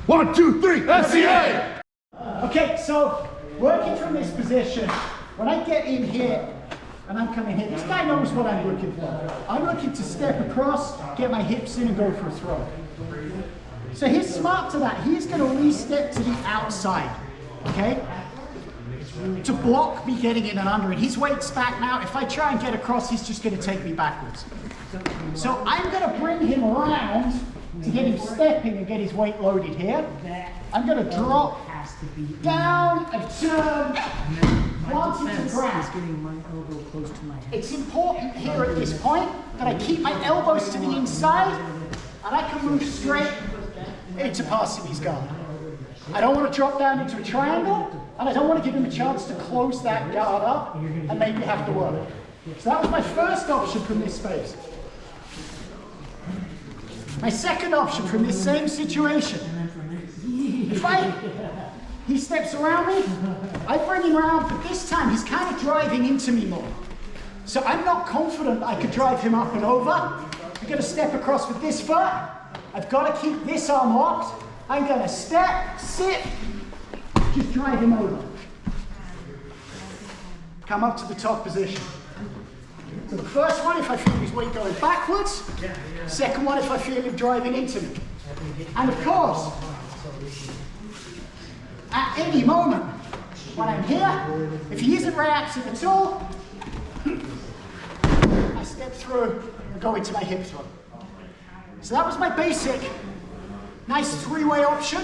1, 2, 3, FCA! Okay, so working from this position, when I get in here and I'm coming here, this guy knows what I'm looking for. I'm looking to step across, get my hips in and go for a throw. So he's smart to that. He's going to re-step to the outside, okay? To block me getting in and under. And his weight's back now. If I try and get across, he's just going to take me backwards. So I'm going to bring him around to get him stepping and get his weight loaded here. I'm going to drop down and turn once into ground. It's important here at this point that I keep my elbows to the inside and I can move straight into passing his guard. I don't want to drop down into a triangle and I don't want to give him a chance to close that guard up and maybe have to work. So that was my first option from this space. My second option from this same situation. If he steps around me, I bring him around, but this time he's kind of driving into me more. So I'm not confident I could drive him up and over. I'm going to step across with this foot. I've got to keep this arm locked. I'm going to step, sit, just drive him over. Come up to the top position. So the first one, if I feel his weight going backwards. Second one, if I feel him driving into me. And of course, at any moment when I'm here, if he isn't reacting at all, I step through and go into my hip throw. So that was my basic, nice three-way option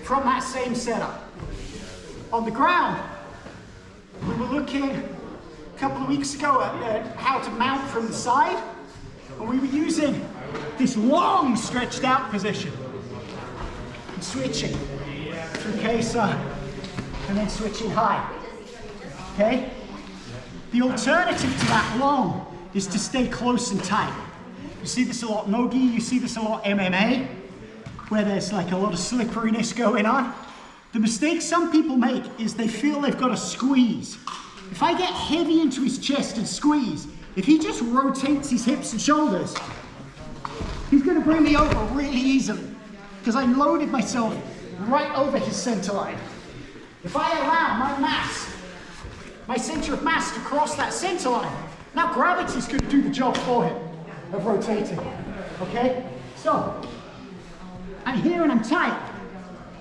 from that same setup. On the ground, we were looking a couple of weeks ago at how to mount from the side, and we were using this long stretched out position and switching through Kesa and then switching high. Okay? The alternative to that long is to stay close and tight. You see this a lot no-gi, you see this a lot MMA, where there's like a lot of slipperiness going on. The mistake some people make is they feel they've got to squeeze. If I get heavy into his chest and squeeze, if he just rotates his hips and shoulders, he's going to bring me over really easily because I loaded myself right over his center line. If I allow my mass, my center of mass to cross that center line, now gravity's going to do the job for him of rotating, okay? So, I'm here and I'm tight.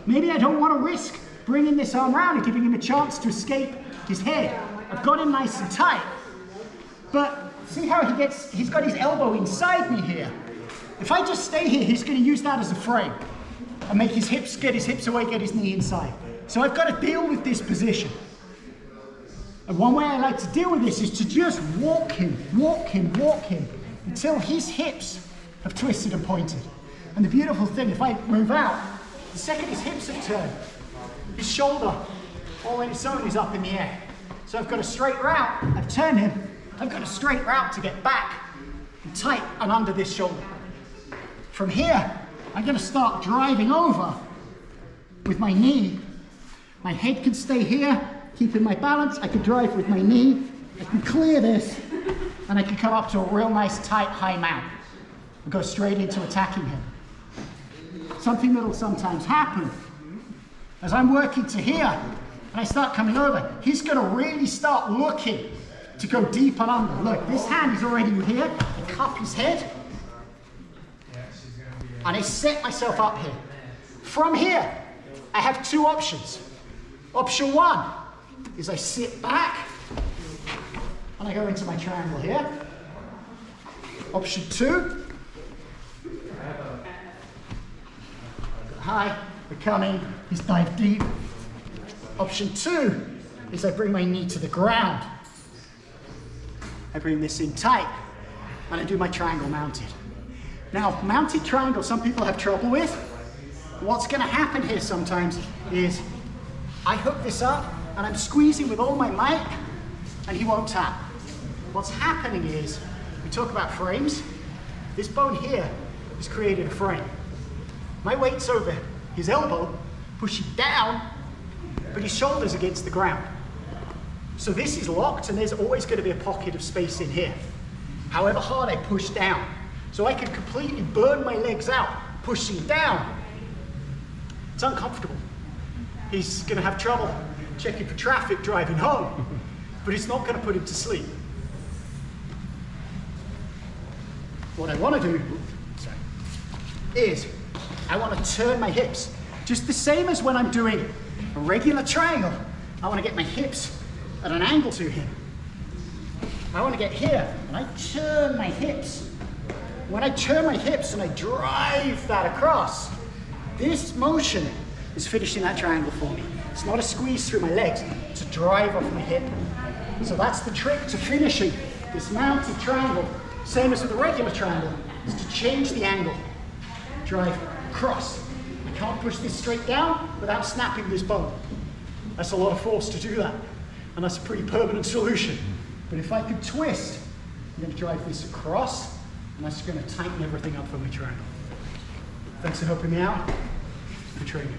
Maybe I don't want to risk bringing this arm around and giving him a chance to escape his head. I've got him nice and tight, but see how he's got his elbow inside me here. If I just stay here, he's going to use that as a frame and make his hips, get his hips away, get his knee inside. So I've got to deal with this position. And one way I like to deal with this is to just walk him until his hips have twisted and pointed. And the beautiful thing, if I move out, the second his hips have turned, his shoulder all on its own is up in the air. So I've got a straight route, I've turned him, I've got a straight route to get back and tight and under this shoulder. From here, I'm going to start driving over with my knee. My head can stay here, keeping my balance. I can drive with my knee. I can clear this, and I can come up to a real nice, tight, high mount and go straight into attacking him. Something that'll sometimes happen as I'm working to here, and I start coming over, he's going to really start looking to go deep and under. Look, this hand is already here. I cup his head, and I set myself up here. From here, I have two options. Option one is I sit back, and I go into my triangle here. Option two, high, we're coming, he's dive deep. Option two is I bring my knee to the ground. I bring this in tight, and I do my triangle mounted. Now, mounted triangle, some people have trouble with. What's going to happen here sometimes is I hook this up, and I'm squeezing with all my might, and he won't tap. What's happening is, we talk about frames, this bone here has created a frame. My weight's over his elbow, pushing down, but his shoulder's against the ground. So this is locked, and there's always going to be a pocket of space in here. However hard I push down. So I can completely burn my legs out, pushing down, It's uncomfortable. He's going to have trouble checking for traffic driving home, but it's not going to put him to sleep. What I want to do is I want to turn my hips, just the same as when I'm doing a regular triangle. I want to get my hips at an angle to him. I want to get here, and I turn my hips. When I turn my hips and I drive that across, this motion is finishing that triangle for me. It's not a squeeze through my legs, it's a drive off my hip. So that's the trick to finishing this mounted triangle, same as with a regular triangle, is to change the angle. Drive across. I can't push this straight down without snapping this bone. That's a lot of force to do that, and that's a pretty permanent solution. But if I could twist, I'm going to drive this across, and that's going to tighten everything up for my triangle. Thanks for helping me out. Good training.